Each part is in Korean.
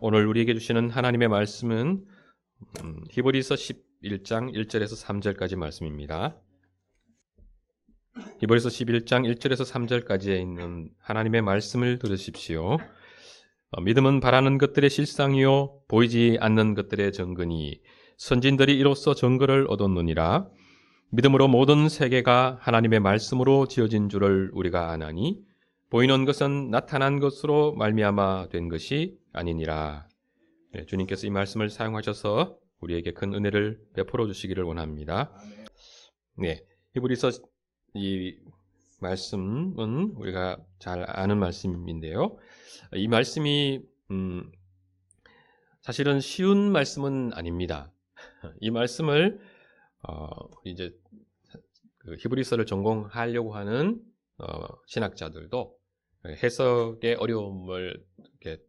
오늘 우리에게 주시는 하나님의 말씀은 히브리서 11장 1절에서 3절까지 말씀입니다. 히브리서 11장 1절에서 3절까지에 있는 하나님의 말씀을 들으십시오. 믿음은 바라는 것들의 실상이요 보이지 않는 것들의 증거니 선진들이 이로써 증거를 얻었느니라. 믿음으로 모든 세계가 하나님의 말씀으로 지어진 줄을 우리가 아나니 보이는 것은 나타난 것으로 말미암아 된 것이 아니니라. 네, 주님께서 이 말씀을 사용하셔서 우리에게 큰 은혜를 베풀어 주시기를 원합니다. 네, 히브리서 이 말씀은 우리가 잘 아는 말씀인데요. 이 말씀이 사실은 쉬운 말씀은 아닙니다. 이 말씀을 이제 그 히브리서를 전공하려고 하는 신학자들도 해석의 어려움을 이렇게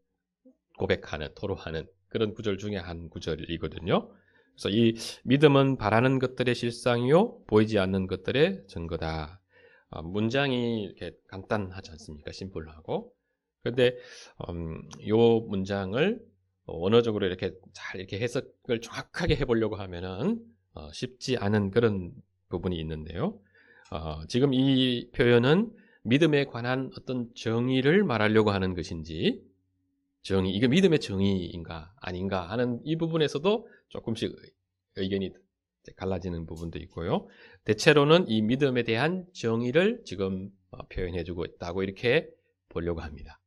고백하는, 토로하는 그런 구절 중에 한 구절이거든요. 그래서 이 믿음은 바라는 것들의 실상이요 보이지 않는 것들의 증거다. 문장이 이렇게 간단하지 않습니까? 심플하고. 그런데 요 문장을 언어적으로 이렇게 잘 이렇게 해석을 정확하게 해보려고 하면은 쉽지 않은 그런 부분이 있는데요. 지금 이 표현은 믿음에 관한 어떤 정의를 말하려고 하는 것인지, 정의, 이게 믿음의 정의인가 아닌가 하는 이 부분에서도 조금씩 의견이 갈라지는 부분도 있고요. 대체로는 이 믿음에 대한 정의를 지금 표현해주고 있다고 이렇게 보려고 합니다.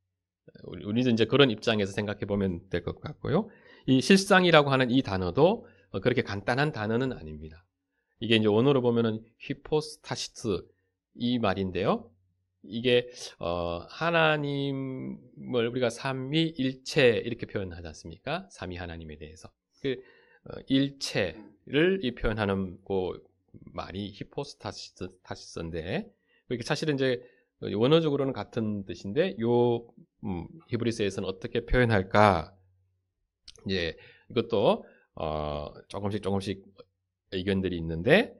우리는 이제 그런 입장에서 생각해 보면 될 것 같고요. 이 실상이라고 하는 이 단어도 그렇게 간단한 단어는 아닙니다. 이게 이제 원어로 보면은 히포스타시스 이 말인데요. 이게 하나님을 우리가 삼위일체 이렇게 표현하지 않습니까? 삼위 하나님에 대해서 그 일체를 이 표현하는 그 말이 히포스타시스인데 이게 사실은 이제 원어적으로는 같은 뜻인데 요 히브리서에서는 어떻게 표현할까? 이제 이것도 조금씩 의견들이 있는데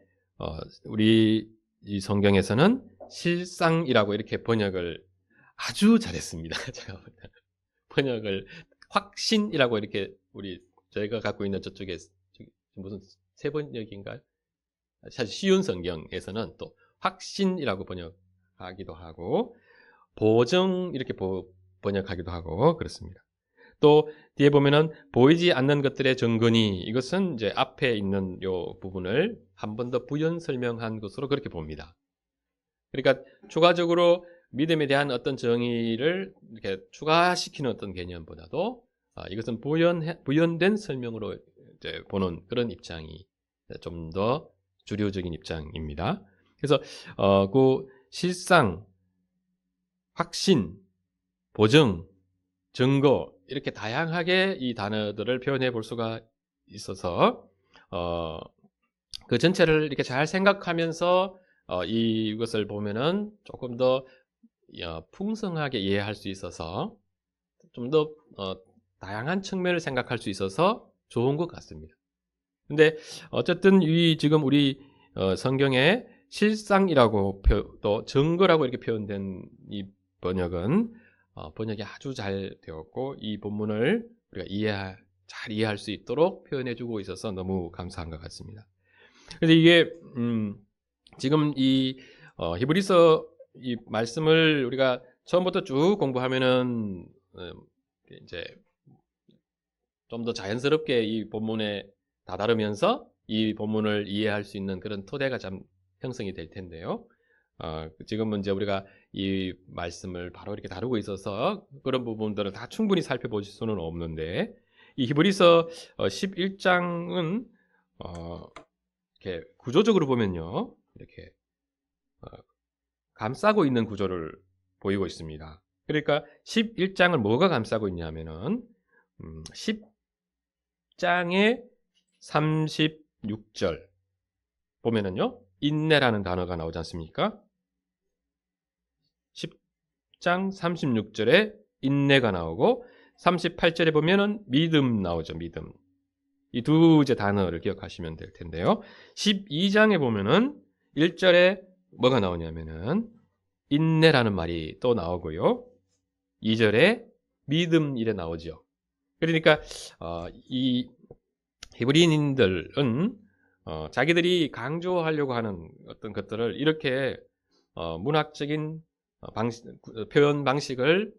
우리 이 성경에서는 실상이라고 이렇게 번역을 아주 잘했습니다. 제가 번역을 확신이라고 이렇게 저희가 갖고 있는 저쪽에 무슨 세 번역인가요? 사실 쉬운 성경에서는 또 확신이라고 번역하기도 하고 보증 이렇게 번역하기도 하고 그렇습니다. 또 뒤에 보면은 보이지 않는 것들의 증거니 이것은 이제 앞에 있는 요 부분을 한 번 더 부연 설명한 것으로 그렇게 봅니다. 그러니까 추가적으로 믿음에 대한 어떤 정의를 이렇게 추가시키는 어떤 개념보다도 이것은 부연된 설명으로 이제 보는 그런 입장이 좀 더 주류적인 입장입니다. 그래서 그 실상, 확신, 보증, 증거 이렇게 다양하게 이 단어들을 표현해 볼 수가 있어서 그 전체를 이렇게 잘 생각하면서 이것을 보면은 조금 더 풍성하게 이해할 수 있어서 좀 더 다양한 측면을 생각할 수 있어서 좋은 것 같습니다. 근데 어쨌든 지금 우리 성경에 실상이라고 또 증거라고 이렇게 표현된 이 번역은 번역이 아주 잘 되었고 이 본문을 우리가 잘 이해할 수 있도록 표현해주고 있어서 너무 감사한 것 같습니다. 그래서 이게 지금 이 히브리서 이 말씀을 우리가 처음부터 쭉 공부하면은 이제 좀 더 자연스럽게 이 본문에 다다르면서 이 본문을 이해할 수 있는 그런 토대가 좀 형성이 될 텐데요. 지금은 이제 우리가 이 말씀을 바로 이렇게 다루고 있어서 그런 부분들을 다 충분히 살펴보실 수는 없는데 이 히브리서 11장은 이렇게 구조적으로 보면요. 이렇게 감싸고 있는 구조를 보이고 있습니다. 그러니까 11장을 뭐가 감싸고 있냐면은 10장의 36절 보면은요. 인내라는 단어가 나오지 않습니까? 10장 36절에 인내가 나오고 38절에 보면은 믿음 나오죠. 믿음. 이 두 단어를 기억하시면 될 텐데요. 12장에 보면은 1절에 뭐가 나오냐면은 인내라는 말이 또 나오고요. 2절에 믿음 이래 나오죠. 그러니까 이 히브리인들은 자기들이 강조하려고 하는 어떤 것들을 이렇게 문학적인 표현 방식을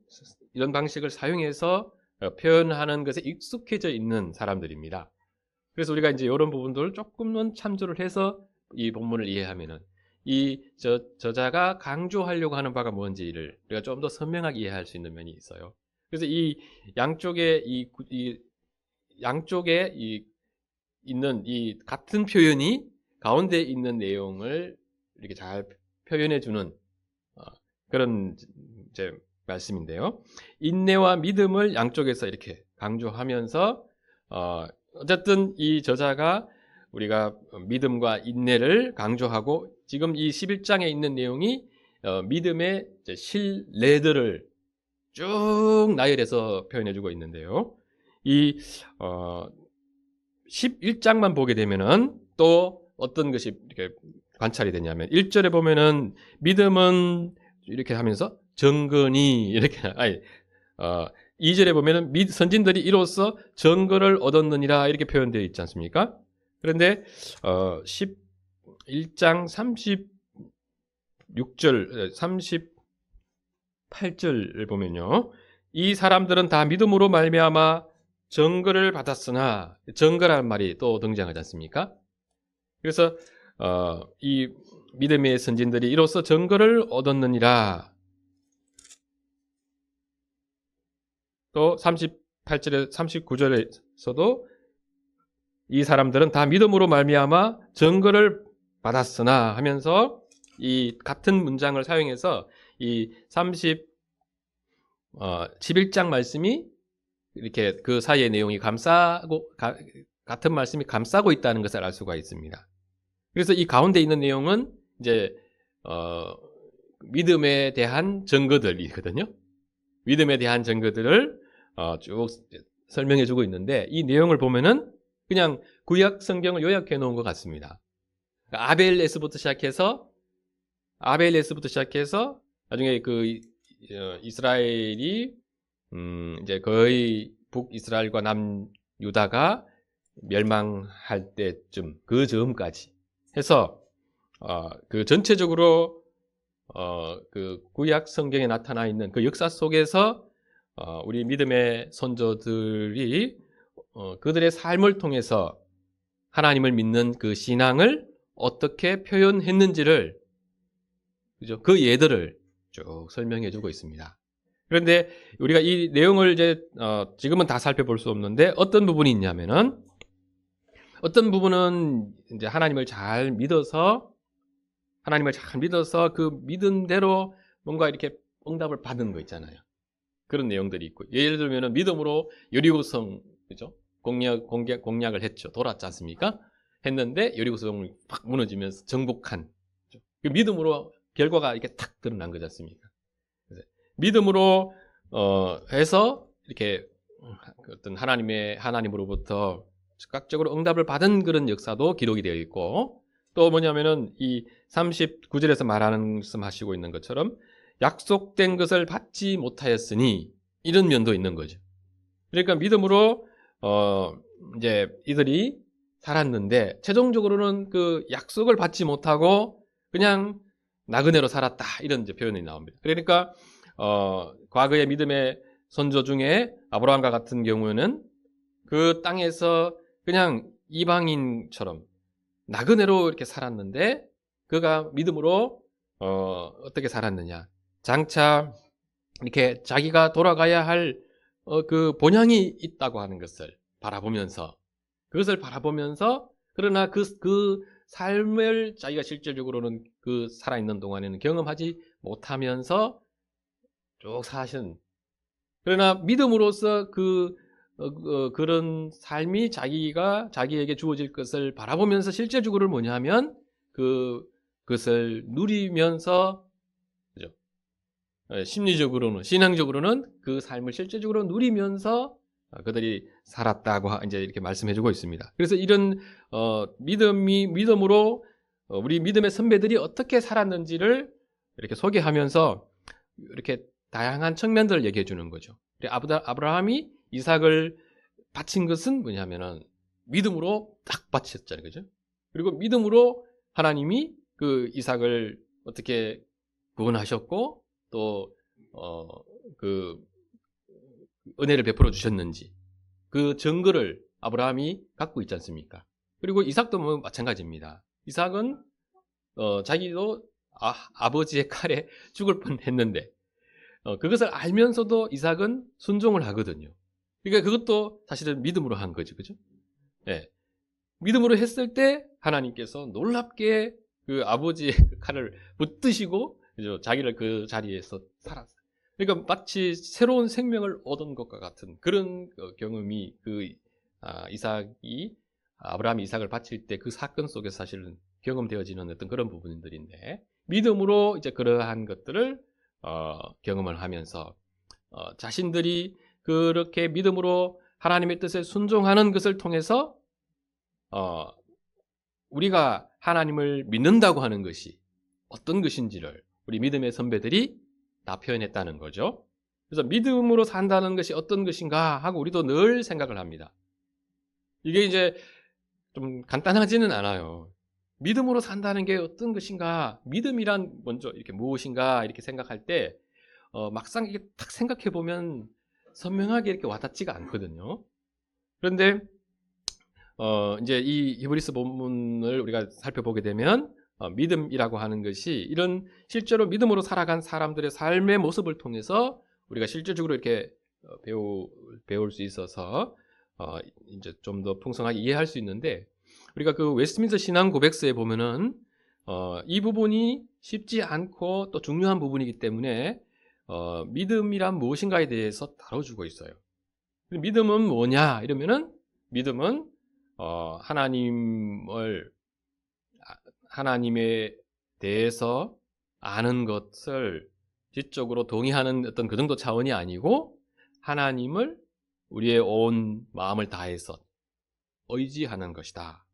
이런 방식을 사용해서 표현하는 것에 익숙해져 있는 사람들입니다. 그래서 우리가 이제 이런 부분들을 조금은 참조를 해서 이 본문을 이해하면은 이 저자가 강조하려고 하는 바가 뭔지를 우리가 좀 더 선명하게 이해할 수 있는 면이 있어요. 그래서 이 양쪽에 양쪽에 있는 이 같은 표현이 가운데 있는 내용을 이렇게 잘 표현해 주는 그런 이제 말씀인데요. 인내와 믿음을 양쪽에서 이렇게 강조하면서 어쨌든 이 저자가 우리가 믿음과 인내를 강조하고 지금 이 11장에 있는 내용이 믿음의 실내들을 쭉 나열해서 표현해 주고 있는데요. 이 11장만 보게 되면은 또 어떤 것이 이렇게 관찰이 되냐면 1절에 보면은 믿음은 이렇게 하면서 정근이 이렇게 2절에 보면은 선진들이 이로써 정거를 얻었느니라 이렇게 표현되어 있지 않습니까? 그런데 11장 36절 38절을 보면요. 이 사람들은 다 믿음으로 말미암아 정거를 받았으나 정거라는 말이 또 등장하지 않습니까? 그래서 이 믿음의 선진들이 이로써 정거를 얻었느니라. 또 38절에 39절에서도 이 사람들은 다 믿음으로 말미암아 정거를 받았으나 하면서 이 같은 문장을 사용해서 이 11장 말씀이 이렇게 그 사이의 내용이 같은 말씀이 감싸고 있다는 것을 알 수가 있습니다. 그래서 이 가운데 있는 내용은 이제 믿음에 대한 증거들이거든요. 믿음에 대한 증거들을 쭉 설명해 주고 있는데 이 내용을 보면은 그냥 구약 성경을 요약해 놓은 것 같습니다. 아벨에서부터 시작해서 나중에 그 이스라엘이 이제 거의 북이스라엘과 남유다가 멸망할 때쯤 그 즈음까지 해서 그 전체적으로 그 구약 성경에 나타나 있는 그 역사 속에서 우리 믿음의 선조들이 그들의 삶을 통해서 하나님을 믿는 그 신앙을 어떻게 표현했는지를 그죠? 그 예들을 쭉 설명해 주고 있습니다. 그런데 우리가 이 내용을 이제 지금은 다 살펴볼 수 없는데 어떤 부분이 있냐면은 어떤 부분은 이제 하나님을 잘 믿어서 그 믿은 대로 뭔가 이렇게 응답을 받은 거 있잖아요. 그런 내용들이 있고 예를 들면은 믿음으로 여리고성 그죠? 공략을 했죠. 돌았지 않습니까? 했는데 여리고성이 팍 무너지면서 정복한 그 믿음으로 결과가 이렇게 탁 드러난 거지 않습니까? 믿음으로 해서 이렇게 어떤 하나님으로부터 즉각적으로 응답을 받은 그런 역사도 기록이 되어 있고 또 뭐냐면은 이 39절에서 말씀하시고 있는 것처럼 약속된 것을 받지 못하였으니 이런 면도 있는 거죠. 그러니까 믿음으로 이제 이들이 살았는데 최종적으로는 그 약속을 받지 못하고 그냥 나그네로 살았다 이런 이제 표현이 나옵니다. 그러니까 과거의 믿음의 선조 중에 아브라함과 같은 경우는 그 땅에서 그냥 이방인처럼 나그네로 이렇게 살았는데 그가 믿음으로 어떻게 살았느냐? 장차 이렇게 자기가 돌아가야 할 그 본향이 있다고 하는 것을 바라보면서 그러나 그 삶을 자기가 실질적으로는 그 살아있는 동안에는 경험하지 못하면서 쭉 사신 그러나 믿음으로써 그런 삶이 자기에게 주어질 것을 바라보면서 실제적으로 뭐냐면 그것을 누리면서 그죠? 심리적으로는 신앙적으로는 그 삶을 실제적으로 누리면서 그들이 살았다고 이제 이렇게 말씀해주고 있습니다. 그래서 이런 믿음으로 우리 믿음의 선배들이 어떻게 살았는지를 이렇게 소개하면서 이렇게 다양한 측면들을 얘기해 주는 거죠. 아브라함이 이삭을 바친 것은 뭐냐면은 믿음으로 딱 바쳤잖아요. 그죠? 그리고 믿음으로 하나님이 그 이삭을 어떻게 구원하셨고 또 그 은혜를 베풀어 주셨는지 그 증거를 아브라함이 갖고 있지 않습니까? 그리고 이삭도 뭐 마찬가지입니다. 이삭은 자기도 아버지의 칼에 죽을 뻔했는데 그것을 알면서도 이삭은 순종을 하거든요. 그러니까 그것도 사실은 믿음으로 한 거죠, 그죠? 예. 믿음으로 했을 때 하나님께서 놀랍게 그 아버지의 칼을 붙드시고 그죠? 자기를 그 자리에서 살았어요. 그러니까 마치 새로운 생명을 얻은 것과 같은 그런 경험이 아브라함이 이삭을 바칠 때 그 사건 속에서 사실은 경험되어지는 어떤 그런 부분들인데 믿음으로 이제 그러한 것들을 경험을 하면서 자신들이 그렇게 믿음으로 하나님의 뜻에 순종하는 것을 통해서 우리가 하나님을 믿는다고 하는 것이 어떤 것인지를 우리 믿음의 선배들이 다 표현했다는 거죠. 그래서 믿음으로 산다는 것이 어떤 것인가 하고 우리도 늘 생각을 합니다. 이게 이제 좀 간단하지는 않아요. 믿음으로 산다는 게 어떤 것인가, 믿음이란 먼저 이렇게 무엇인가 이렇게 생각할 때 막상 이게 딱 생각해 보면 선명하게 이렇게 와닿지가 않거든요. 그런데 이제 이 히브리서 본문을 우리가 살펴보게 되면 믿음이라고 하는 것이 이런 실제로 믿음으로 살아간 사람들의 삶의 모습을 통해서 우리가 실질적으로 이렇게 배울 수 있어서 이제 좀 더 풍성하게 이해할 수 있는데 우리가 그 웨스트민스터 신앙 고백서에 보면은 이 부분이 쉽지 않고 또 중요한 부분이기 때문에 믿음이란 무엇인가에 대해서 다뤄주고 있어요. 믿음은 뭐냐 이러면은 믿음은 하나님에 대해서 아는 것을 지적으로 동의하는 어떤 그 정도 차원이 아니고 하나님을 우리의 온 마음을 다해서 의지하는 것이다.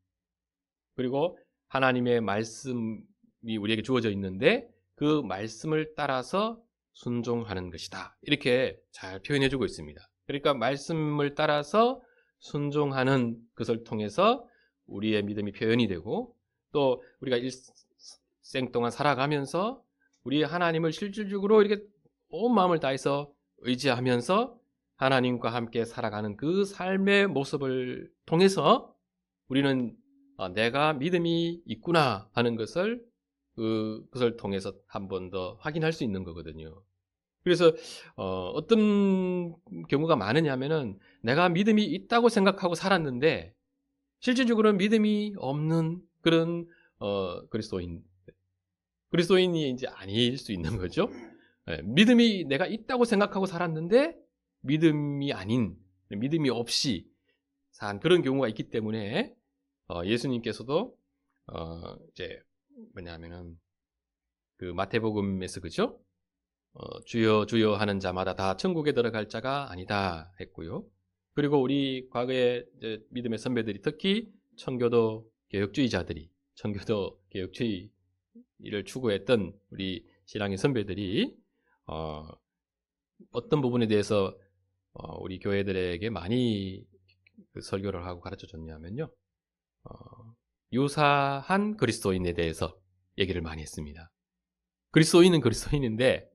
그리고 하나님의 말씀이 우리에게 주어져 있는데 그 말씀을 따라서 순종하는 것이다. 이렇게 잘 표현해주고 있습니다. 그러니까 말씀을 따라서 순종하는 것을 통해서 우리의 믿음이 표현이 되고 또 우리가 일생 동안 살아가면서 우리 하나님을 실질적으로 이렇게 온 마음을 다해서 의지하면서 하나님과 함께 살아가는 그 삶의 모습을 통해서 우리는 내가 믿음이 있구나 하는 것을 그것을 통해서 한 번 더 확인할 수 있는 거거든요. 그래서 어떤 경우가 많으냐면은 내가 믿음이 있다고 생각하고 살았는데 실질적으로는 믿음이 없는 그런 그리스도인이 이제 아닐 수 있는 거죠. 믿음이 내가 있다고 생각하고 살았는데 믿음이 아닌 믿음이 없이 산 그런 경우가 있기 때문에 예수님께서도 이제 뭐냐면은 그 마태복음에서 그죠? 주여 주여 하는 자마다 다 천국에 들어갈 자가 아니다 했고요. 그리고 우리 과거의 믿음의 선배들이 특히 청교도 개혁주의자들이 청교도 개혁주의를 추구했던 우리 신앙의 선배들이 어떤 부분에 대해서 우리 교회들에게 많이 설교를 하고 가르쳐 줬냐면요. 유사한 그리스도인에 대해서 얘기를 많이 했습니다. 그리스도인은 그리스도인인데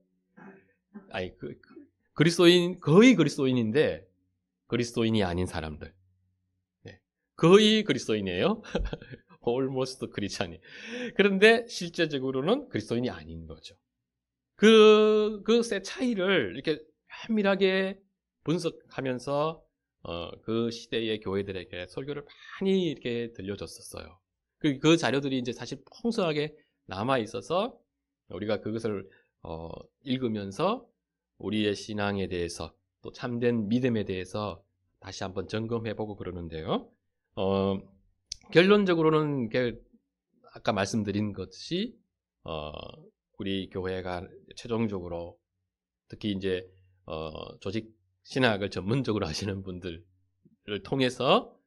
거의 그리스도인인데 그리스도인이 아닌 사람들. 네. 거의 그리스도인이에요. almost 크리스찬이. 그런데 실제적으로는 그리스도인이 아닌 거죠. 그것의 차이를 이렇게 면밀하게 분석하면서 그 시대의 교회들에게 설교를 많이 이렇게 들려줬었어요. 그 자료들이 이제 사실 풍성하게 남아 있어서 우리가 그것을 읽으면서 우리의 신앙에 대해서 또 참된 믿음에 대해서 다시 한번 점검해보고 그러는데요. 결론적으로는 아까 말씀드린 것이 우리 교회가 최종적으로 특히 이제 조직 신학을 전문적으로 하시는 분들을 통해서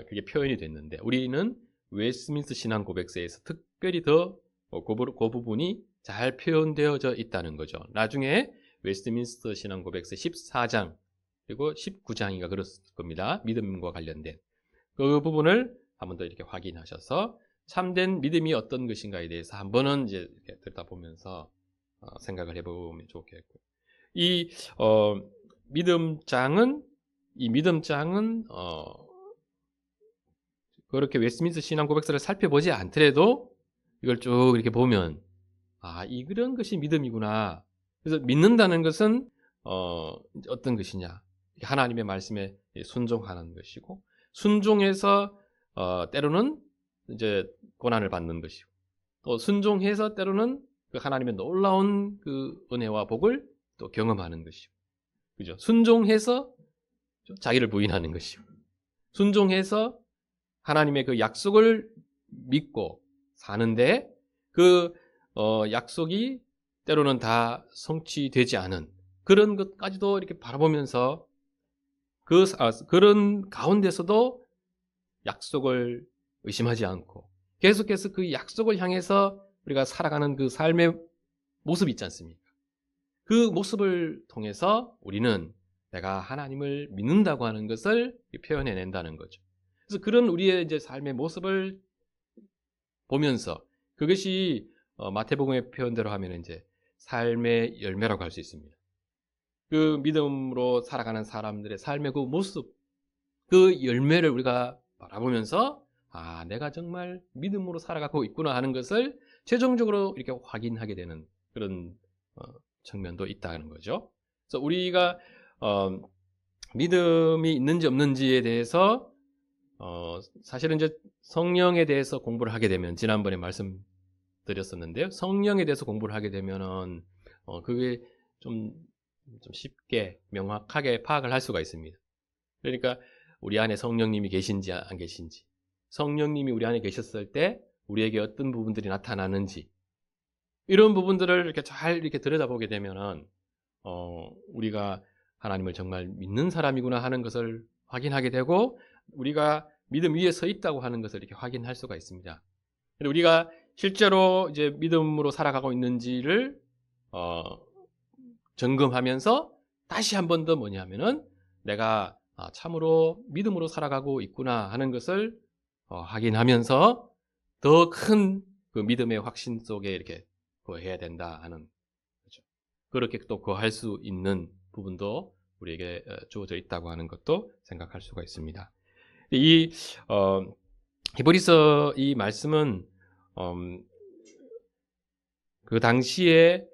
그게 표현이 됐는데 우리는 웨스트민스터 신앙 고백서에서 특별히 더 그 부분이 잘 표현되어져 있다는 거죠. 나중에 웨스트민스터 신앙 고백서 14장 그리고 19장인가 그럴 겁니다. 믿음과 관련된 그 부분을 한 번 더 이렇게 확인하셔서 참된 믿음이 어떤 것인가에 대해서 한 번은 이제 이렇게 들여다보면서 생각을 해보면 좋겠고요. 이 믿음장은 그렇게 웨스트민스터 신앙 고백서를 살펴보지 않더라도 이걸 쭉 이렇게 보면 이런 것이 믿음이구나. 그래서 믿는다는 것은 어떤 것이냐? 하나님의 말씀에 순종하는 것이고, 순종해서 때로는 이제 고난을 받는 것이고, 또 순종해서 때로는 그 하나님의 놀라운 그 은혜와 복을 또 경험하는 것이고, 그죠? 순종해서 자기를 부인하는 것이고, 순종해서 하나님의 그 약속을 믿고 사는데 그 약속이 때로는 다 성취되지 않은 그런 것까지도 이렇게 바라보면서 그런 가운데서도 약속을 의심하지 않고 계속해서 그 약속을 향해서 우리가 살아가는 그 삶의 모습이 있지 않습니까? 그 모습을 통해서 우리는 내가 하나님을 믿는다고 하는 것을 표현해낸다는 거죠. 그래서 그런 우리의 이제 삶의 모습을 보면서 그것이 마태복음의 표현대로 하면 이제 삶의 열매라고 할 수 있습니다. 그 믿음으로 살아가는 사람들의 삶의 그 모습, 그 열매를 우리가 바라보면서 내가 정말 믿음으로 살아가고 있구나 하는 것을 최종적으로 이렇게 확인하게 되는 그런 측면도 있다는 거죠. 그래서 우리가 믿음이 있는지 없는지에 대해서 사실은 이제 성령에 대해서 공부를 하게 되면 지난번에 말씀드렸었는데요. 성령에 대해서 공부를 하게 되면은 그게 좀 쉽게 명확하게 파악을 할 수가 있습니다. 그러니까 우리 안에 성령님이 계신지 안 계신지, 성령님이 우리 안에 계셨을 때 우리에게 어떤 부분들이 나타나는지 이런 부분들을 이렇게 잘 이렇게 들여다보게 되면은 우리가 하나님을 정말 믿는 사람이구나 하는 것을 확인하게 되고 우리가 믿음 위에 서 있다고 하는 것을 이렇게 확인할 수가 있습니다. 우리가 실제로 이제 믿음으로 살아가고 있는지를 점검하면서 다시 한 번 더 뭐냐면은 내가 참으로 믿음으로 살아가고 있구나 하는 것을 확인하면서 더 큰 그 믿음의 확신 속에 이렇게 거해야 된다 하는 거죠. 그렇게 또 거할 수 있는 부분도 우리에게 주어져 있다고 하는 것도 생각할 수가 있습니다. 이 히브리서 이 말씀은 그 당시에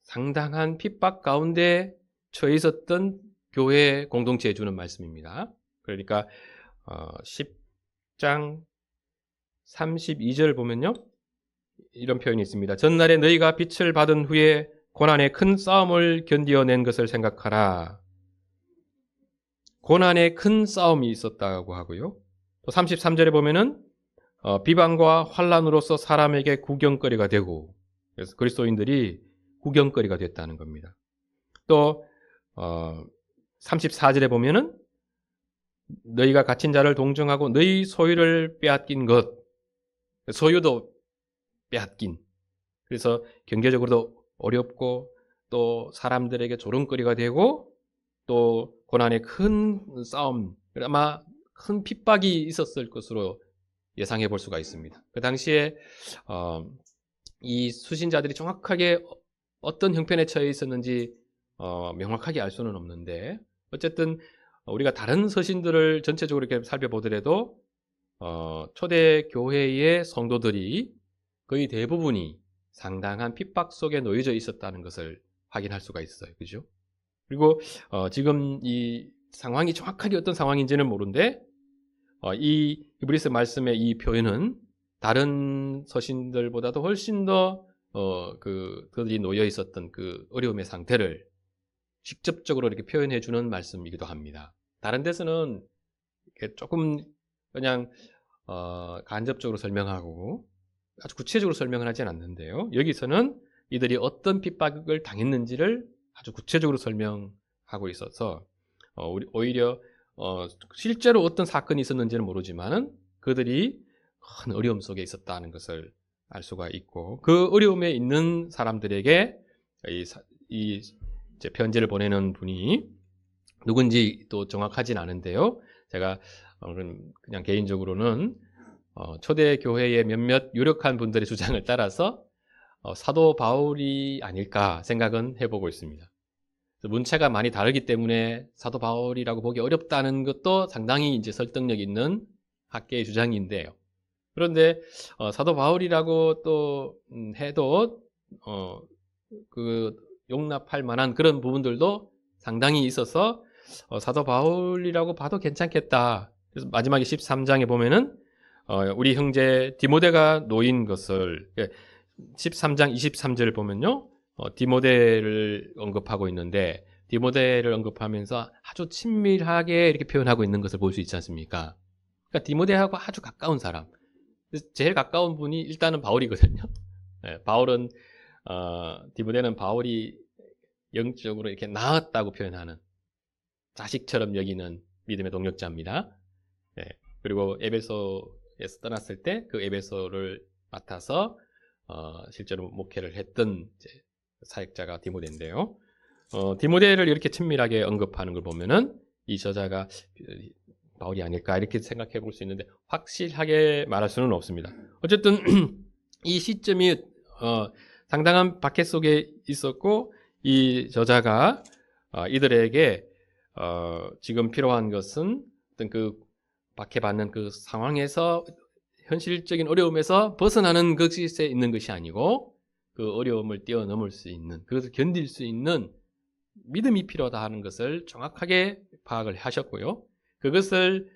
상당한 핍박 가운데 처해 있었던 교회 공동체에 주는 말씀입니다. 그러니까 10장 32절 보면요. 이런 표현이 있습니다. 전날에 너희가 빛을 받은 후에 고난의 큰 싸움을 견디어낸 것을 생각하라. 고난의 큰 싸움이 있었다고 하고요. 또 33절에 보면은 비방과 환난으로서 사람에게 구경거리가 되고 그래서 그리스도인들이 구경거리가 됐다는 겁니다. 또 34절에 보면은 너희가 갇힌 자를 동정하고 너희 소유를 빼앗긴 것 소유도 빼앗긴 그래서 경제적으로도 어렵고 또 사람들에게 조롱거리가 되고 또 고난의 큰 싸움 아마 큰 핍박이 있었을 것으로 예상해 볼 수가 있습니다. 그 당시에 이 수신자들이 정확하게 어떤 형편에 처해 있었는지 명확하게 알 수는 없는데 어쨌든 우리가 다른 서신들을 전체적으로 이렇게 살펴보더라도 초대 교회의 성도들이 거의 대부분이 상당한 핍박 속에 놓여져 있었다는 것을 확인할 수가 있어요. 그죠? 그리고 지금 이 상황이 정확하게 어떤 상황인지는 모르는데 이 히브리서 말씀의 이 표현은 다른 서신들보다도 훨씬 더 그들이 놓여 있었던 그 어려움의 상태를 직접적으로 이렇게 표현해 주는 말씀이기도 합니다. 다른 데서는 이렇게 조금 그냥 간접적으로 설명하고 아주 구체적으로 설명을 하진 않는데요. 여기서는 이들이 어떤 핍박을 당했는지를 아주 구체적으로 설명하고 있어서 오히려 실제로 어떤 사건이 있었는지는 모르지만은 그들이 큰 어려움 속에 있었다는 것을 알 수가 있고 그 어려움에 있는 사람들에게 이 이제 편지를 보내는 분이 누군지 또 정확하진 않은데요. 제가 그냥 개인적으로는 초대 교회의 몇몇 유력한 분들의 주장을 따라서 사도 바울이 아닐까 생각은 해보고 있습니다. 문체가 많이 다르기 때문에 사도 바울이라고 보기 어렵다는 것도 상당히 이제 설득력 있는 학계의 주장인데요. 그런데 사도 바울이라고 또 해도 그 용납할 만한 그런 부분들도 상당히 있어서 사도 바울이라고 봐도 괜찮겠다. 그래서 마지막에 13장에 보면은 우리 형제 디모데가 놓인 것을 13장 23절 보면요. 디모데를 언급하고 있는데 디모데를 언급하면서 아주 친밀하게 이렇게 표현하고 있는 것을 볼 수 있지 않습니까? 그러니까 디모데하고 아주 가까운 사람. 제일 가까운 분이 일단은 바울이거든요. 네, 바울은 디모데는 바울이 영적으로 이렇게 낳았다고 표현하는 자식처럼 여기는 믿음의 동력자입니다. 네, 그리고 에베소에서 떠났을 때 그 에베소를 맡아서 실제로 목회를 했던 사역자가 디모데인데요. 디모데를 이렇게 친밀하게 언급하는 걸 보면은 이 저자가 바울이 아닐까 이렇게 생각해 볼 수 있는데 확실하게 말할 수는 없습니다. 어쨌든 이 시점이 상당한 박해 속에 있었고 이 저자가 이들에게 지금 필요한 것은 어떤 그 박해받는 그 상황에서 현실적인 어려움에서 벗어나는 것에 있는 것이 아니고 그 어려움을 뛰어넘을 수 있는 그것을 견딜 수 있는 믿음이 필요하다 하는 것을 정확하게 파악을 하셨고요. 그것을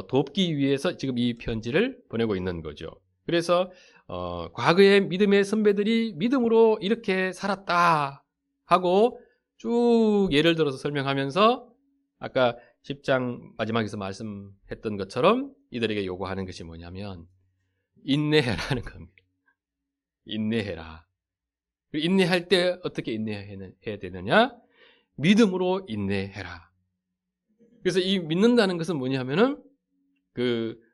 돕기 위해서 지금 이 편지를 보내고 있는 거죠. 그래서 과거의 믿음의 선배들이 믿음으로 이렇게 살았다 하고 쭉 예를 들어서 설명하면서 아까 10장 마지막에서 말씀했던 것처럼 이들에게 요구하는 것이 뭐냐면 인내해라는 겁니다. 인내해라. 인내할 때 어떻게 인내해야 되느냐? 믿음으로 인내해라. 그래서 이 믿는다는 것은 뭐냐면은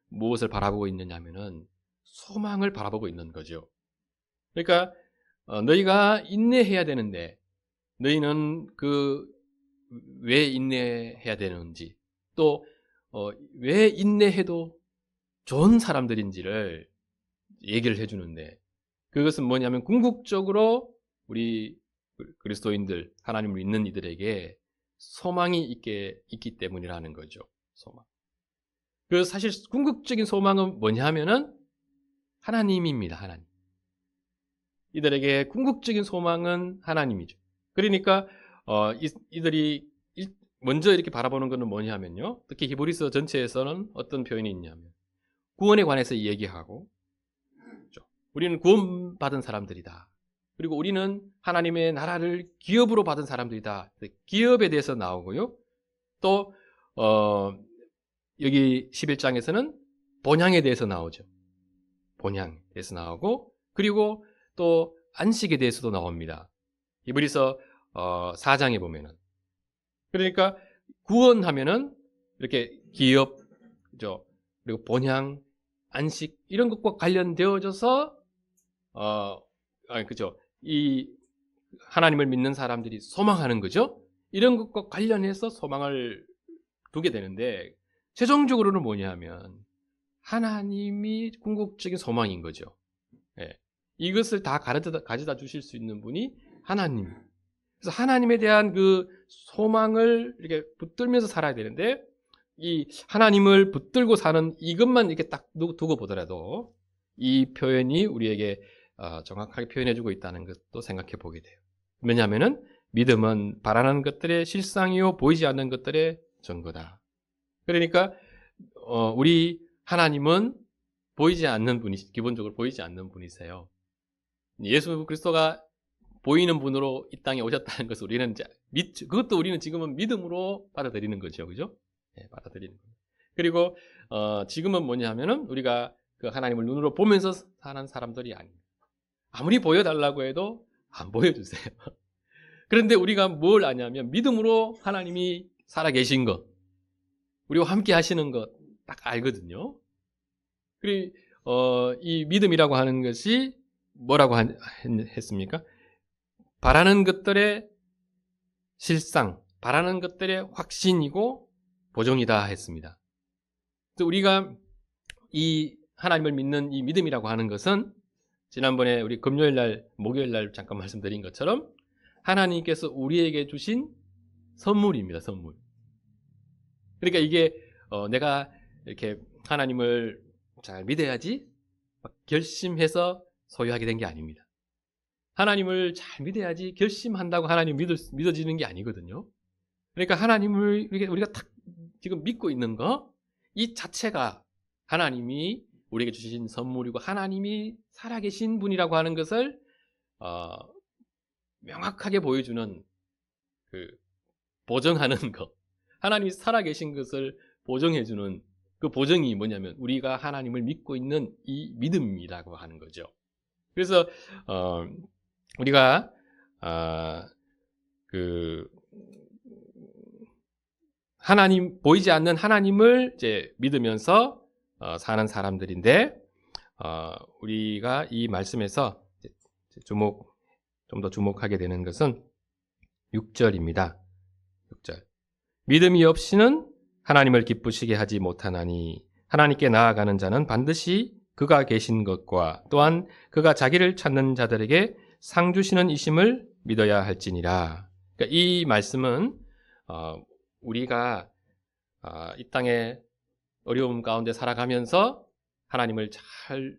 무엇을 바라보고 있느냐면은 소망을 바라보고 있는 거죠. 그러니까 너희가 인내해야 되는데 너희는 왜 인내해야 되는지 또 왜 인내해도 좋은 사람들인지를 얘기를 해주는데 그것은 뭐냐면 궁극적으로 우리 그리스도인들 하나님을 믿는 이들에게 소망이 있기 때문이라는 거죠. 소망. 그 사실 궁극적인 소망은 뭐냐면은 하나님입니다. 하나님. 이들에게 궁극적인 소망은 하나님이죠. 그러니까 이들이 먼저 이렇게 바라보는 것은 뭐냐면요. 특히 히브리서 전체에서는 어떤 표현이 있냐면 구원에 관해서 얘기하고 우리는 구원받은 사람들이다. 그리고 우리는 하나님의 나라를 기업으로 받은 사람들이다. 기업에 대해서 나오고요. 또 여기 11장에서는 본향에 대해서 나오죠. 본향에 대해서 나오고 그리고 또 안식에 대해서도 나옵니다. 히브리서 4장에 보면은 그러니까 구원하면은 이렇게 기업 그리고 본향, 안식 이런 것과 관련되어져서 그죠? 이 하나님을 믿는 사람들이 소망하는 거죠. 이런 것과 관련해서 소망을 두게 되는데 최종적으로는 뭐냐면 하나님이 궁극적인 소망인 거죠. 예. 이것을 다 가져다 주실 수 있는 분이 하나님. 그래서 하나님에 대한 그 소망을 이렇게 붙들면서 살아야 되는데 이 하나님을 붙들고 사는 이것만 이렇게 딱 두고 보더라도 이 표현이 우리에게 정확하게 표현해주고 있다는 것도 생각해 보게 돼요. 왜냐하면은 믿음은 바라는 것들의 실상이요 보이지 않는 것들의 증거다. 그러니까 우리 하나님은 보이지 않는 분이 기본적으로 보이지 않는 분이세요. 예수 그리스도가 보이는 분으로 이 땅에 오셨다는 것을 우리는 그것도 우리는 지금은 믿음으로 받아들이는 거죠, 그죠? 네, 받아들이는 거예요. 그리고 지금은 뭐냐면은 우리가 그 하나님을 눈으로 보면서 사는 사람들이 아닙니다. 아무리 보여달라고 해도 안 보여주세요. 그런데 우리가 뭘 아냐면 믿음으로 하나님이 살아계신 것, 우리와 함께 하시는 것 딱 알거든요. 그리고 이 믿음이라고 하는 것이 뭐라고 했습니까? 바라는 것들의 실상, 바라는 것들의 확신이고 보정이다 했습니다. 우리가 이 하나님을 믿는 이 믿음이라고 하는 것은 지난번에 우리 금요일 날, 목요일 날 잠깐 말씀드린 것처럼 하나님께서 우리에게 주신 선물입니다. 선물. 그러니까 이게 내가 이렇게 하나님을 잘 믿어야지 막 결심해서 소유하게 된 게 아닙니다. 하나님을 잘 믿어야지 결심한다고 하나님 믿어지는 게 아니거든요. 그러니까 하나님을 우리가 딱 지금 믿고 있는 거, 이 자체가 하나님이 우리에게 주신 선물이고 하나님이 살아계신 분이라고 하는 것을 명확하게 보여주는 그 보정하는 것, 하나님이 살아계신 것을 보정해주는 그 보정이 뭐냐면 우리가 하나님을 믿고 있는 이 믿음이라고 하는 거죠. 그래서 우리가 그 하나님, 보이지 않는 하나님을 이제 믿으면서 사는 사람들인데, 우리가 이 말씀에서 좀 더 주목하게 되는 것은 6절입니다. 6절. 믿음이 없이는 하나님을 기쁘시게 하지 못하나니 하나님께 나아가는 자는 반드시 그가 계신 것과 또한 그가 자기를 찾는 자들에게 상 주시는 이심을 믿어야 할지니라. 그러니까 이 말씀은 우리가 이 땅에 어려움 가운데 살아가면서 하나님을 잘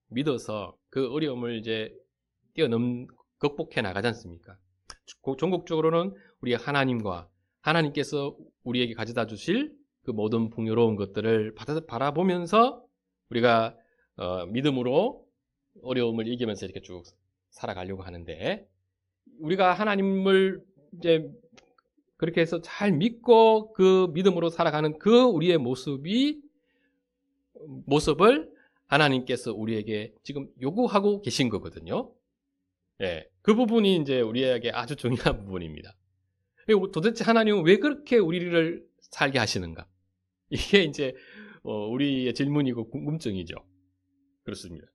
믿어서 그 어려움을 이제 극복해 나가지 않습니까? 종국적으로는 우리 하나님과 하나님께서 우리에게 가져다 주실 그 모든 풍요로운 것들을 바라보면서 우리가 믿음으로 어려움을 이기면서 이렇게 쭉 살아가려고 하는데, 우리가 하나님을 이제 그렇게 해서 잘 믿고 그 믿음으로 살아가는 그 우리의 모습을 하나님께서 우리에게 지금 요구하고 계신 거거든요. 예, 그 부분이 이제 우리에게 아주 중요한 부분입니다. 그리고 도대체 하나님은 왜 그렇게 우리를 살게 하시는가? 이게 이제 우리의 질문이고 궁금증이죠. 그렇습니다.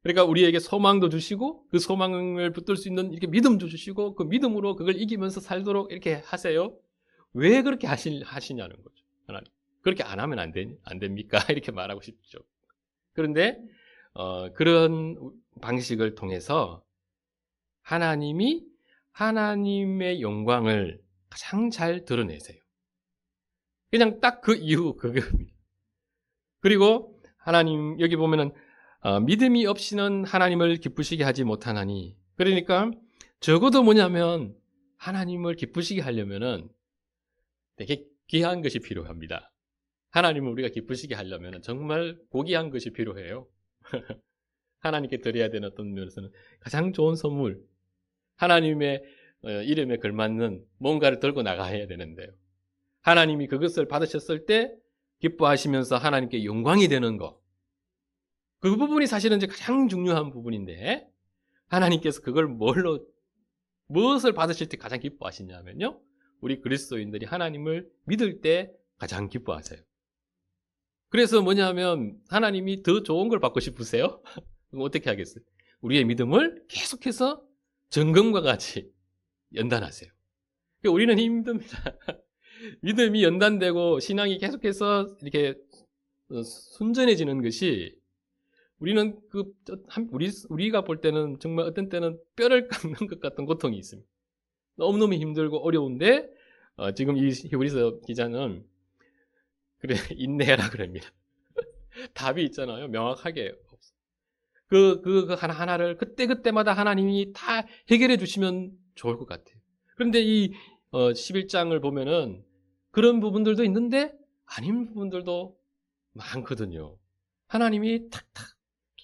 그러니까 우리에게 소망도 주시고 그 소망을 붙들 수 있는 이렇게 믿음도 주시고 그 믿음으로 그걸 이기면서 살도록 이렇게 하세요. 왜 그렇게 하시냐는 거죠. 하나님. 그렇게 안 하면 안 됩니까? 이렇게 말하고 싶죠. 그런데 그런 방식을 통해서 하나님이 하나님의 영광을 가장 잘 드러내세요. 그냥 딱 그 이유 그겁니다. 그리고 하나님 여기 보면은 믿음이 없이는 하나님을 기쁘시게 하지 못하나니, 그러니까 적어도 뭐냐면 하나님을 기쁘시게 하려면은 되게 귀한 것이 필요합니다. 하나님을 우리가 기쁘시게 하려면 정말 고귀한 것이 필요해요. 하나님께 드려야 되는 어떤 면에서는 가장 좋은 선물, 하나님의 이름에 걸맞는 뭔가를 들고 나가야 되는데요. 하나님이 그것을 받으셨을 때 기뻐하시면서 하나님께 영광이 되는 것, 그 부분이 사실은 이제 가장 중요한 부분인데, 하나님께서 그걸 무엇을 받으실 때 가장 기뻐하시냐면요, 우리 그리스도인들이 하나님을 믿을 때 가장 기뻐하세요. 그래서 뭐냐면 하나님이 더 좋은 걸 받고 싶으세요? 그럼 어떻게 하겠어요? 우리의 믿음을 계속해서 정금과 같이 연단하세요. 우리는 힘듭니다. 믿음이 연단되고 신앙이 계속해서 이렇게 순전해지는 것이, 우리는 우리가 볼 때는 정말 어떤 때는 뼈를 깎는 것 같은 고통이 있습니다. 너무너무 힘들고 어려운데 지금 이 히브리서 기자는 그래 인내해라 그럽니다. 답이 있잖아요. 명확하게 그 하나하나를 그때그때마다 하나님이 다 해결해 주시면 좋을 것 같아요. 그런데 이 11장을 보면은 그런 부분들도 있는데 아닌 부분들도 많거든요. 하나님이 탁탁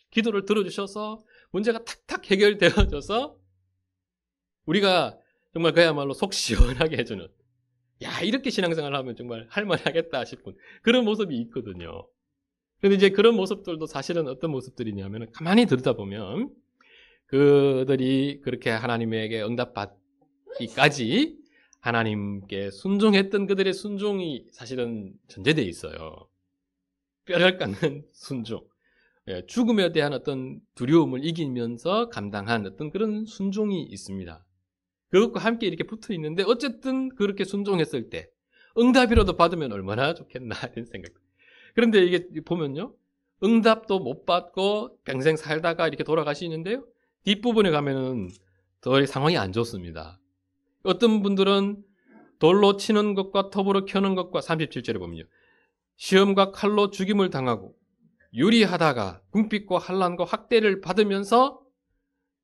기도를 들어주셔서 문제가 탁탁 해결되어져서 우리가 정말 그야말로 속 시원하게 해주는, 야, 이렇게 신앙생활을 하면 정말 할만하겠다 싶은 그런 모습이 있거든요. 그런데 이제 그런 모습들도 사실은 어떤 모습들이냐면, 가만히 들여다보면 그들이 그렇게 하나님에게 응답받기까지 하나님께 순종했던 그들의 순종이 사실은 전제되어 있어요. 뼈를 깎는 순종, 죽음에 대한 어떤 두려움을 이기면서 감당한 어떤 그런 순종이 있습니다. 그것과 함께 이렇게 붙어 있는데 어쨌든 그렇게 순종했을 때 응답이라도 받으면 얼마나 좋겠나 이런 생각. 그런데 이게 보면요. 응답도 못 받고 평생 살다가 이렇게 돌아가시는데요. 뒷부분에 가면은 더 상황이 안 좋습니다. 어떤 분들은 돌로 치는 것과 톱으로 켜는 것과 37절에 보면요. 시험과 칼로 죽임을 당하고 유리하다가 궁핍과 환난과 학대를 받으면서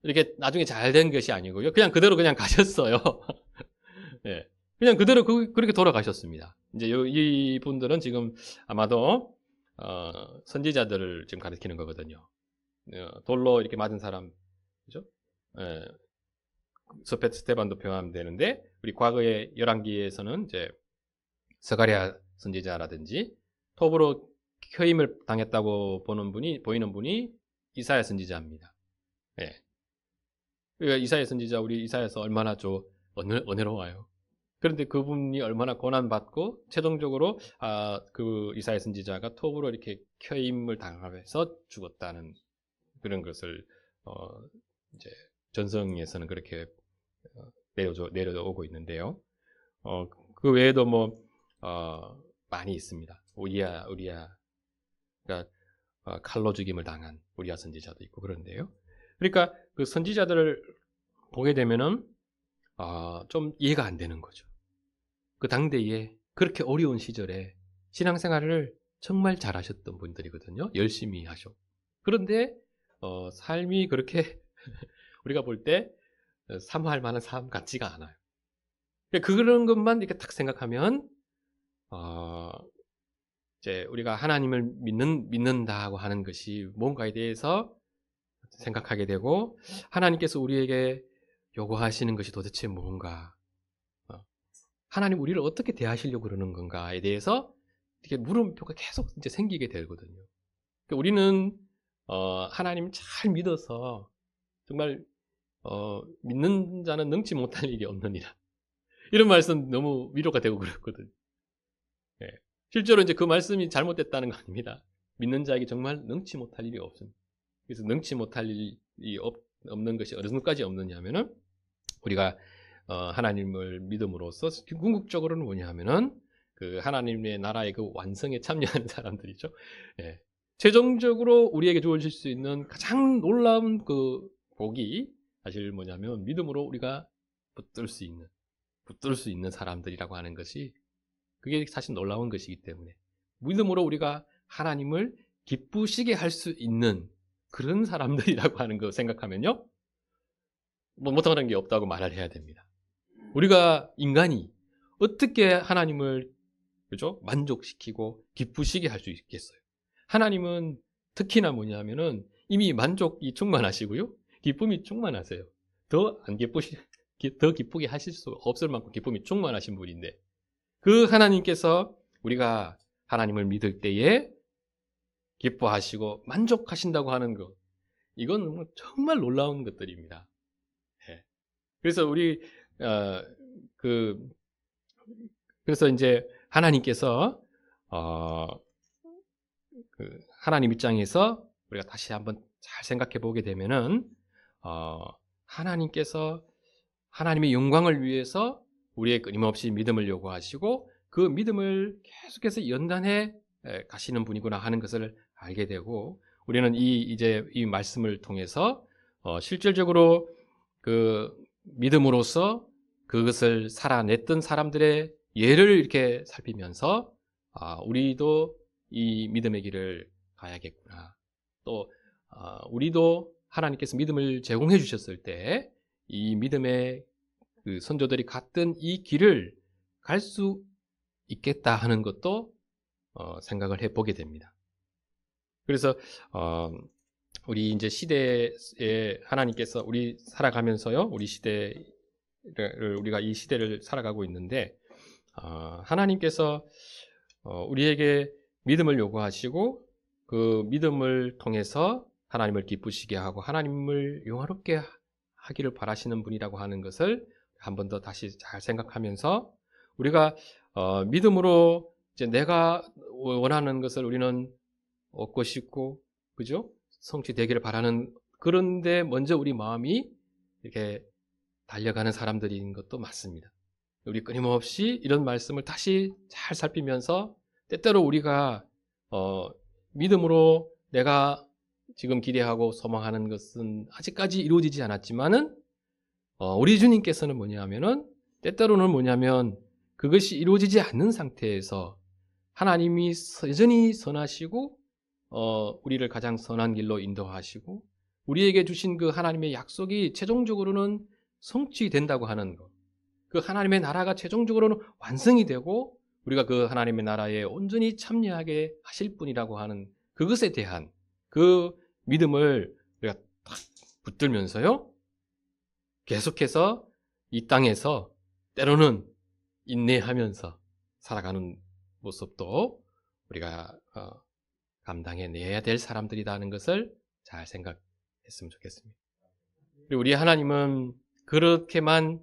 이렇게 나중에 잘 된 것이 아니고요. 그냥 그대로 그냥 가셨어요. 네. 그냥 그대로 그렇게 돌아가셨습니다. 이제 이 분들은 지금 아마도 선지자들을 지금 가리키는 거거든요. 돌로 이렇게 맞은 사람, 그죠? 예, 스테반도 포함되는데 우리 과거의 열왕기에서는 이제 스가랴 선지자라든지 톱으로 켜임을 당했다고 보이는 분이 이사야 선지자입니다. 예. 그러니까 이사야 선지자 우리 이사야서 얼마나 은혜로워요. 그런데 그분이 얼마나 고난받고 최종적으로 그 이사야 선지자가 톱으로 이렇게 켜임을 당하면서 죽었다는 그런 것을 이제 전성에서는 그렇게 내려오고 있는데요. 그 외에도 많이 있습니다. 우리야, 그러니까 칼로 죽임을 당한 우리야 선지자도 있고 그런데요. 그러니까 그 선지자들을 보게 되면은 좀 이해가 안 되는 거죠. 그 당대에 그렇게 어려운 시절에 신앙생활을 정말 잘하셨던 분들이거든요. 열심히 하셨고. 그런데 삶이 그렇게 우리가 볼 때 사모할 만한 삶 같지가 않아요. 그런 것만 이렇게 딱 생각하면 이제 우리가 하나님을 믿는다고 하는 것이 뭔가에 대해서 생각하게 되고 하나님께서 우리에게 요구하시는 것이 도대체 뭔가, 하나님 우리를 어떻게 대하시려고 그러는 건가에 대해서 이렇게 물음표가 계속 이제 생기게 되거든요. 그러니까 우리는 하나님 잘 믿어서 정말 믿는 자는 능치 못할 일이 없느니라. 이런 말씀 너무 위로가 되고 그렇거든요. 예. 실제로 이제 그 말씀이 잘못됐다는 거 아닙니다. 믿는 자에게 정말 능치 못할 일이 없습니다. 그래서 능치 못할 일이 없는 것이 어느 정도까지 없느냐면은 우리가 하나님을 믿음으로써 궁극적으로는 뭐냐면은 그 하나님의 나라의 그 완성에 참여하는 사람들이죠. 예. 최종적으로 우리에게 주어질 수 있는 가장 놀라운 그 복이 사실 뭐냐면 믿음으로 우리가 붙들 수 있는 사람들이라고 하는 것이 그게 사실 놀라운 것이기 때문에 믿음으로 우리가 하나님을 기쁘시게 할 수 있는 그런 사람들이라고 하는 거 생각하면요. 못하는 게 없다고 말을 해야 됩니다. 우리가 인간이 어떻게 하나님을 그죠? 만족시키고 기쁘시게 할 수 있겠어요? 하나님은 특히나 뭐냐면은 이미 만족이 충만하시고요. 기쁨이 충만하세요. 더 기쁘게 하실 수 없을 만큼 기쁨이 충만하신 분인데 그 하나님께서 우리가 하나님을 믿을 때에 기뻐하시고 만족하신다고 하는 것, 이건 정말 놀라운 것들입니다. 예. 그래서 그래서 이제 하나님께서 하나님 입장에서 우리가 다시 한번 잘 생각해 보게 되면은 하나님께서 하나님의 영광을 위해서 우리의 끊임없이 믿음을 요구하시고 그 믿음을 계속해서 연단해 가시는 분이구나 하는 것을 알게 되고 우리는 이제 이 말씀을 통해서 실질적으로 그 믿음으로써 그것을 살아냈던 사람들의 예를 이렇게 살피면서 우리도 이 믿음의 길을 가야겠구나. 또 우리도 하나님께서 믿음을 제공해 주셨을 때 이 믿음의 그 선조들이 갔던 이 길을 갈 수 있겠다 하는 것도 생각을 해보게 됩니다. 그래서 우리 이제 시대에 하나님께서 우리 살아가면서요, 우리 시대를 우리가 이 시대를 살아가고 있는데 하나님께서 우리에게 믿음을 요구하시고 그 믿음을 통해서 하나님을 기쁘시게 하고 하나님을 영화롭게 하기를 바라시는 분이라고 하는 것을 한 번 더 다시 잘 생각하면서 우리가 믿음으로 이제 내가 원하는 것을 우리는 얻고 싶고 그죠? 성취되기를 바라는 그런데 먼저 우리 마음이 이렇게 달려가는 사람들인 것도 맞습니다. 우리 끊임없이 이런 말씀을 다시 잘 살피면서 때때로 우리가 믿음으로 내가 지금 기대하고 소망하는 것은 아직까지 이루어지지 않았지만은 우리 주님께서는 뭐냐면은 때때로는 뭐냐면 그것이 이루어지지 않는 상태에서 하나님이 여전히 선하시고 우리를 가장 선한 길로 인도하시고 우리에게 주신 그 하나님의 약속이 최종적으로는 성취된다고 하는 것. 그 하나님의 나라가 최종적으로는 완성이 되고 우리가 그 하나님의 나라에 온전히 참여하게 하실 분이라고 하는 그것에 대한 그 믿음을 우리가 딱 붙들면서요. 계속해서 이 땅에서 때로는 인내하면서 살아가는 모습도 우리가 감당해내야 될 사람들이라는 것을 잘 생각했으면 좋겠습니다. 그리고 우리 하나님은 그렇게만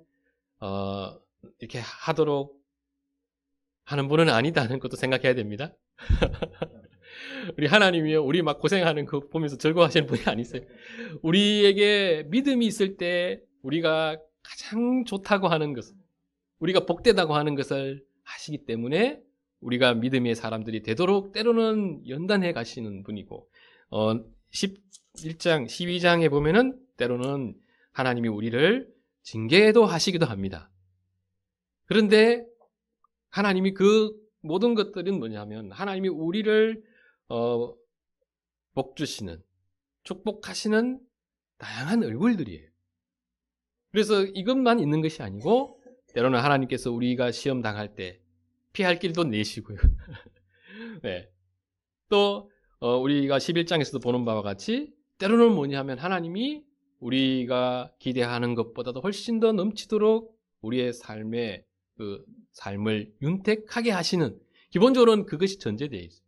이렇게 하도록 하는 분은 아니다는 것도 생각해야 됩니다. 우리 하나님이요, 우리 막 고생하는 거 보면서 즐거워하시는 분이 아니세요. 우리에게 믿음이 있을 때 우리가 가장 좋다고 하는 것을, 우리가 복되다고 하는 것을 하시기 때문에 우리가 믿음의 사람들이 되도록 때로는 연단해 가시는 분이고 11장, 12장에 보면은 때로는 하나님이 우리를 징계도 하시기도 합니다. 그런데 하나님이 그 모든 것들은 뭐냐면 하나님이 우리를 복 주시는, 축복하시는 다양한 얼굴들이에요. 그래서 이것만 있는 것이 아니고 때로는 하나님께서 우리가 시험 당할 때 피할 길도 내시고요. 네. 또 우리가 11장에서도 보는 바와 같이 때로는 뭐냐면 하나님이 우리가 기대하는 것보다도 훨씬 더 넘치도록 우리의 삶의 그 삶을 윤택하게 하시는, 기본적으로는 그것이 전제되어 있어요.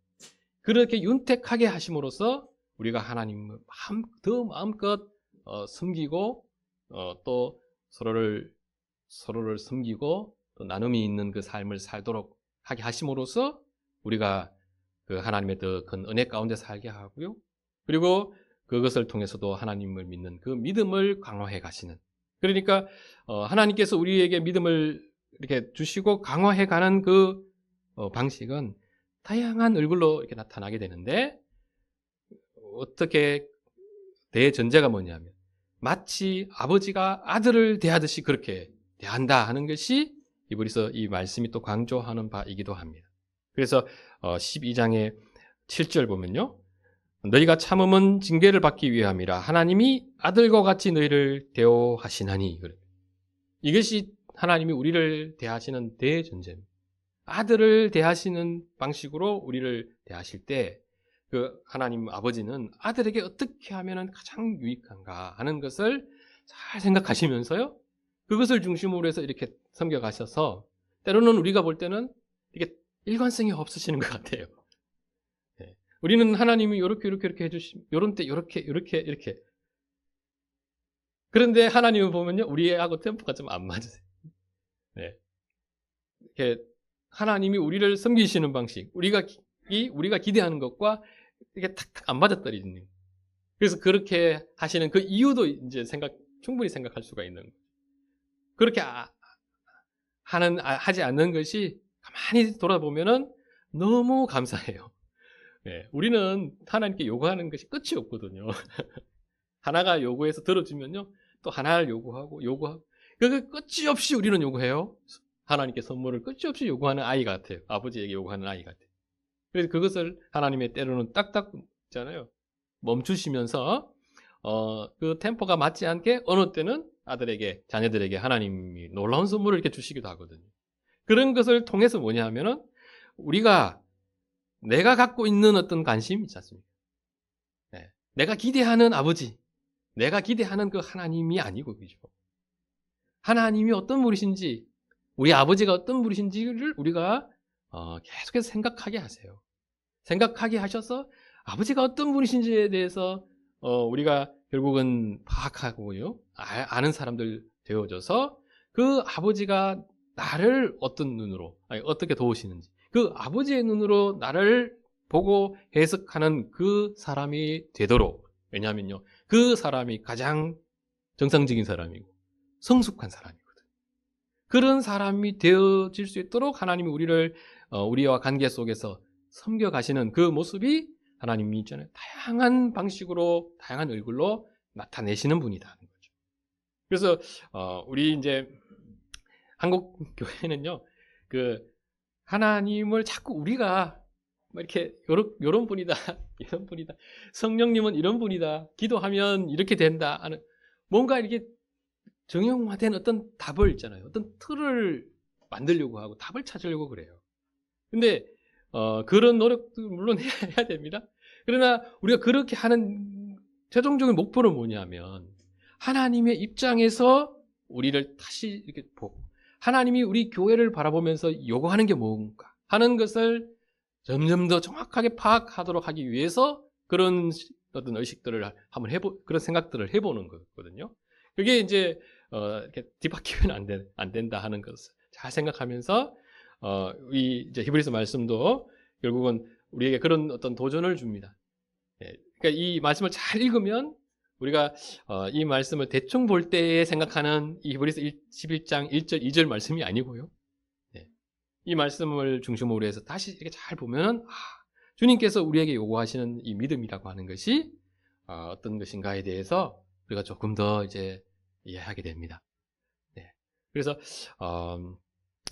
그렇게 윤택하게 하심으로써 우리가 하나님을 더 마음껏 섬기고 또 서로를 섬기고 또 나눔이 있는 그 삶을 살도록 하게 하심으로써 우리가 그 하나님의 더 큰 은혜 가운데 살게 하고요. 그리고 그것을 통해서도 하나님을 믿는 그 믿음을 강화해 가시는. 그러니까 하나님께서 우리에게 믿음을 이렇게 주시고 강화해 가는 그 방식은 다양한 얼굴로 이렇게 나타나게 되는데 어떻게 대전제가 뭐냐면 마치 아버지가 아들을 대하듯이 그렇게 대한다 하는 것이 히브리서 이 말씀이 또 강조하는 바이기도 합니다. 그래서 12장의 7절 보면요. 너희가 참음은 징계를 받기 위함이라 하나님이 아들과 같이 너희를 대우하시나니. 이것이 하나님이 우리를 대하시는 대전제입니다. 아들을 대하시는 방식으로 우리를 대하실 때 그 하나님 아버지는 아들에게 어떻게 하면 가장 유익한가 하는 것을 잘 생각하시면서요. 그것을 중심으로 해서 이렇게 섬겨가셔서 때로는 우리가 볼 때는 이게 일관성이 없으시는 것 같아요. 네. 우리는 하나님이 이렇게 해주시면 요런 때 이렇게 그런데 하나님을 보면요 우리하고 템포가 좀 안 맞으세요. 네. 이렇게 하나님이 우리를 섬기시는 방식, 우리가 기대하는 것과 이게 탁탁 안 맞아떨어지는 거예요. 그래서 그렇게 하시는 그 이유도 이제 충분히 생각할 수가 있는 거예요. 그렇게 하지 않는 것이 가만히 돌아보면은 너무 감사해요. 네, 우리는 하나님께 요구하는 것이 끝이 없거든요. 하나가 요구해서 들어주면요, 또 하나를 요구하고. 그 끝이 없이 우리는 요구해요. 하나님께 선물을 끝이 없이 요구하는 아이 같아요. 아버지에게 요구하는 아이 같아요. 그래서 그것을 하나님의 때로는 딱딱 있잖아요. 멈추시면서 그 템포가 맞지 않게 어느 때는 아들에게, 자녀들에게 하나님이 놀라운 선물을 이렇게 주시기도 하거든요. 그런 것을 통해서 뭐냐 하면은 내가 갖고 있는 어떤 관심이 있지 않습니까? 네. 내가 기대하는 아버지, 내가 기대하는 그 하나님이 아니고, 그죠? 하나님이 어떤 분이신지, 우리 아버지가 어떤 분이신지를 우리가 계속해서 생각하게 하세요. 생각하게 하셔서 아버지가 어떤 분이신지에 대해서 우리가 결국은 파악하고요, 아는 사람들 되어져서 그 아버지가 나를 어떤 눈으로, 어떻게 도우시는지, 그 아버지의 눈으로 나를 보고 해석하는 그 사람이 되도록. 왜냐하면요, 그 사람이 가장 정상적인 사람이고 성숙한 사람이거든. 그런 사람이 되어질 수 있도록 하나님이 우리와 관계 속에서 섬겨가시는 그 모습이 하나님이 있잖아요. 다양한 방식으로, 다양한 얼굴로 나타내시는 분이다. 그래서 우리 이제 한국 교회는요, 그 하나님을 자꾸 우리가 이렇게 요런 분이다, 이런 분이다, 성령님은 이런 분이다, 기도하면 이렇게 된다 하는 뭔가 이렇게 정형화된 어떤 답을 있잖아요. 어떤 틀을 만들려고 하고 답을 찾으려고 그래요. 근데 그런 노력도 물론 해야 됩니다. 그러나 우리가 그렇게 하는 최종적인 목표는 뭐냐면 하나님의 입장에서 우리를 다시 이렇게 보고 하나님이 우리 교회를 바라보면서 요구하는 게 뭔가 하는 것을 점점 더 정확하게 파악하도록 하기 위해서 그런 어떤 의식들을 한번 그런 생각들을 해보는 거거든요. 그게 이제 이렇게 뒤바뀌면 안 된다 하는 것을 잘 생각하면서 이 이제 히브리서 말씀도 결국은 우리에게 그런 어떤 도전을 줍니다. 예, 그러니까 이 말씀을 잘 읽으면 우리가 이 말씀을 대충 볼 때에 생각하는 이 히브리서 11장 1절 2절 말씀이 아니고요. 예, 이 말씀을 중심으로 해서 다시 이렇게 잘 보면 주님께서 우리에게 요구하시는 이 믿음이라고 하는 것이 어떤 것인가에 대해서 우리가 조금 더 이제 이해하게 됩니다. 네. 그래서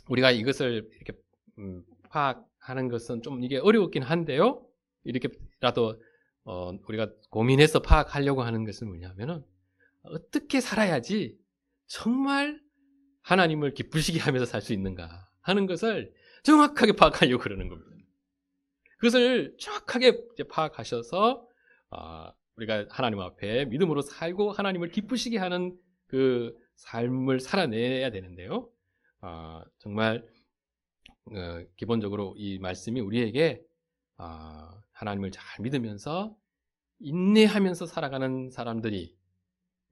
우리가 이것을 이렇게 파악하는 것은 좀 이게 어려웠긴 한데요. 이렇게라도 우리가 고민해서 파악하려고 하는 것은 뭐냐면은 어떻게 살아야지 정말 하나님을 기쁘시게 하면서 살 수 있는가 하는 것을 정확하게 파악하려고 그러는 겁니다. 그것을 정확하게 이제 파악하셔서 우리가 하나님 앞에 믿음으로 살고 하나님을 기쁘시게 하는 그 삶을 살아내야 되는데요. 정말 기본적으로 이 말씀이 우리에게 하나님을 잘 믿으면서 인내하면서 살아가는 사람들이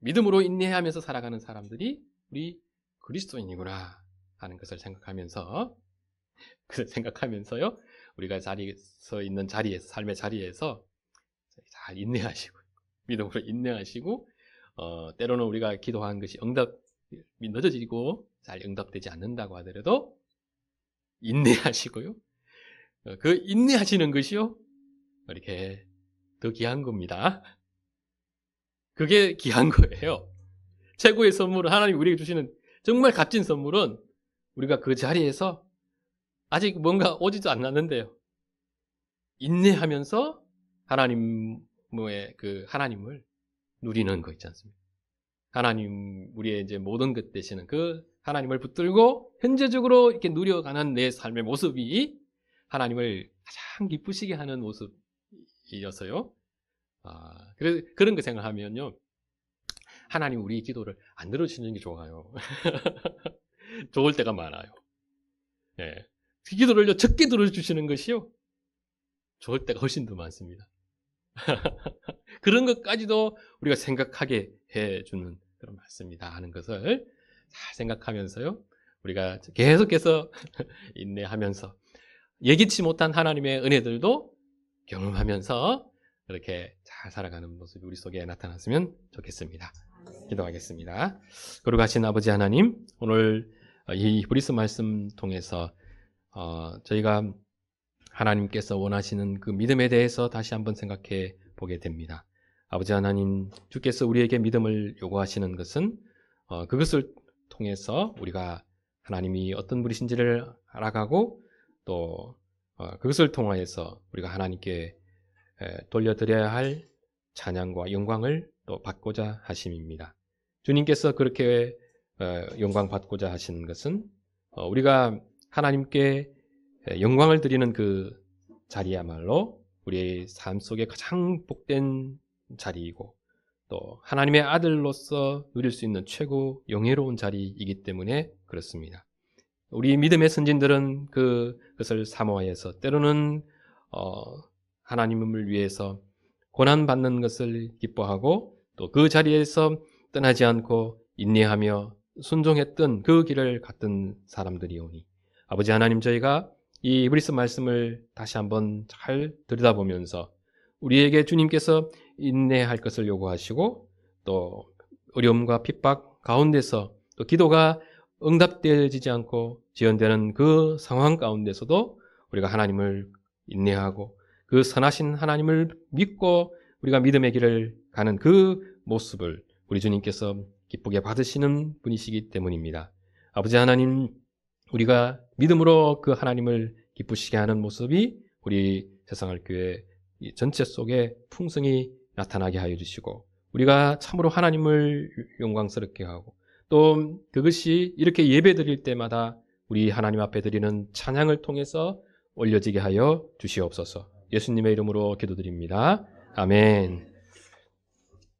믿음으로 인내하면서 살아가는 사람들이 우리 그리스도인이구나 하는 것을 생각하면서요. 우리가 자리에서 있는 자리에서 삶의 자리에서 잘 인내하시고 믿음으로 인내하시고 때로는 우리가 기도한 것이 응답이 늦어지고 잘 응답되지 않는다고 하더라도 인내하시고요. 그 인내하시는 것이요. 이렇게 더 귀한 겁니다. 그게 귀한 거예요. 최고의 선물은 하나님이 우리에게 주시는 정말 값진 선물은 우리가 그 자리에서 아직 뭔가 오지도 않았는데요. 인내하면서 하나님의 그 하나님을 누리는 거 있지 않습니까? 하나님 우리의 이제 모든 것 되시는 그 하나님을 붙들고 현재적으로 이렇게 누려가는 내 삶의 모습이 하나님을 가장 기쁘시게 하는 모습이어서요. 그래서 그런 거 생각하면요. 하나님 우리 기도를 안 들어주시는 게 좋아요. 좋을 때가 많아요. 예. 그 기도를 적게 들어주시는 것이요. 좋을 때가 훨씬 더 많습니다. 그런 것까지도 우리가 생각하게 해주는 그런 말씀이다 하는 것을 잘 생각하면서요. 우리가 계속해서 인내하면서 예기치 못한 하나님의 은혜들도 경험하면서 그렇게 잘 살아가는 모습이 우리 속에 나타났으면 좋겠습니다. 기도하겠습니다. 거룩하신 아버지 하나님, 오늘 이 히브리서 말씀 통해서 저희가 하나님께서 원하시는 그 믿음에 대해서 다시 한번 생각해 보게 됩니다. 아버지 하나님, 주께서 우리에게 믿음을 요구하시는 것은 그것을 통해서 우리가 하나님이 어떤 분이신지를 알아가고 또 그것을 통하여서 우리가 하나님께 돌려드려야 할 찬양과 영광을 또 받고자 하심입니다. 주님께서 그렇게 영광 받고자 하시는 것은 우리가 하나님께 영광을 드리는 그 자리야말로 우리의 삶 속에 가장 복된 자리이고 또 하나님의 아들로서 누릴 수 있는 최고 영예로운 자리이기 때문에 그렇습니다. 우리 믿음의 선진들은 그것을 사모하여서 때로는 하나님을 위해서 고난받는 것을 기뻐하고 또 그 자리에서 떠나지 않고 인내하며 순종했던 그 길을 갔던 사람들이오니 아버지 하나님, 저희가 이 히브리서 말씀을 다시 한번 잘 들여다보면서 우리에게 주님께서 인내할 것을 요구하시고 또 어려움과 핍박 가운데서 또 기도가 응답되어지지 않고 지연되는 그 상황 가운데서도 우리가 하나님을 인내하고 그 선하신 하나님을 믿고 우리가 믿음의 길을 가는 그 모습을 우리 주님께서 기쁘게 받으시는 분이시기 때문입니다. 아버지 하나님, 우리가 믿음으로 그 하나님을 기쁘시게 하는 모습이 우리 새생활교회 전체 속에 풍성히 나타나게 하여 주시고 우리가 참으로 하나님을 영광스럽게 하고 또 그것이 이렇게 예배 드릴 때마다 우리 하나님 앞에 드리는 찬양을 통해서 올려지게 하여 주시옵소서. 예수님의 이름으로 기도드립니다. 아멘.